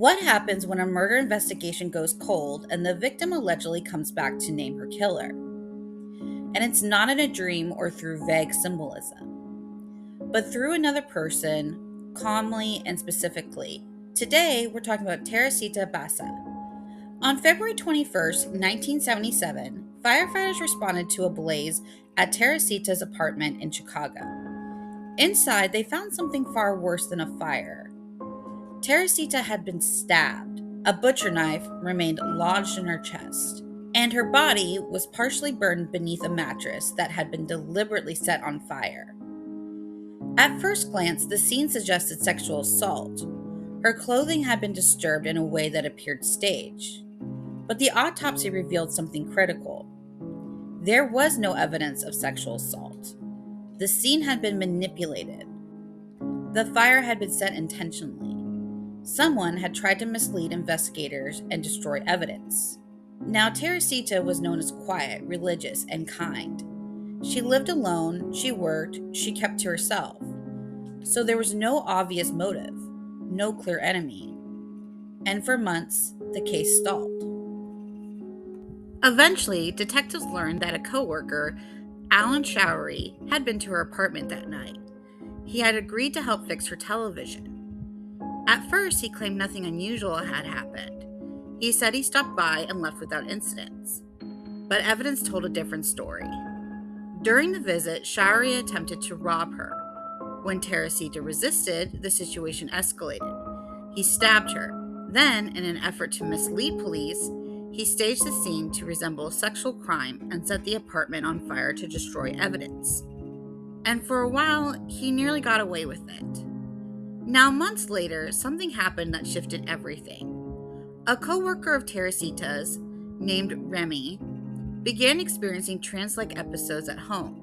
What happens when a murder investigation goes cold and the victim allegedly comes back to name her killer? And it's not in a dream or through vague symbolism, but through another person, calmly and specifically. Today, we're talking about Teresita Basa. On February 21st, 1977, firefighters responded to a blaze at Teresita's apartment in Chicago. Inside, they found something far worse than a fire. Teresita had been stabbed. A butcher knife remained lodged in her chest, and her body was partially burned beneath a mattress that had been deliberately set on fire. At first glance, the scene suggested sexual assault. Her clothing had been disturbed in a way that appeared staged. But the autopsy revealed something critical. There was no evidence of sexual assault. The scene had been manipulated. The fire had been set intentionally. Someone had tried to mislead investigators and destroy evidence. Now, Teresita was known as quiet, religious, and kind. She lived alone, she worked, she kept to herself. So there was no obvious motive, no clear enemy. And for months, the case stalled. Eventually, detectives learned that a coworker, Alan Showery, had been to her apartment that night. He had agreed to help fix her television. At first, he claimed nothing unusual had happened. He said he stopped by and left without incidents. But evidence told a different story. During the visit, Showery attempted to rob her. When Teresita resisted, the situation escalated. He stabbed her. Then, in an effort to mislead police, he staged the scene to resemble a sexual crime and set the apartment on fire to destroy evidence. And for a while, he nearly got away with it. Now, months later, something happened that shifted everything. A co-worker of Teresita's, named Remy, began experiencing trance-like episodes at home.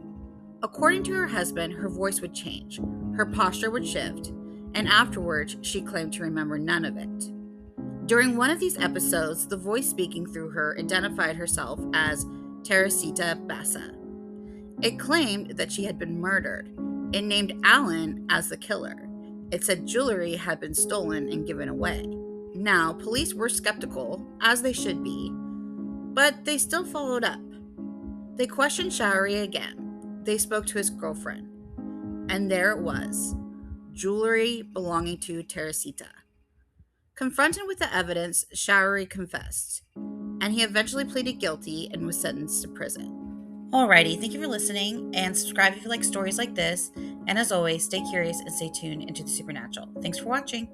According to her husband, her voice would change, her posture would shift, and afterwards, she claimed to remember none of it. During one of these episodes, the voice speaking through her identified herself as Teresita Basa. It claimed that she had been murdered. It named Alan as the killer. It said jewelry had been stolen and given away. Now, police were skeptical, as they should be, but they still followed up. They questioned Showery again. They spoke to his girlfriend. And there it was, jewelry belonging to Teresita. Confronted with the evidence, Showery confessed, and he eventually pleaded guilty and was sentenced to prison. Alrighty, thank you for listening, and subscribe if you like stories like this. And as always, stay curious and stay tuned into the supernatural. Thanks for watching.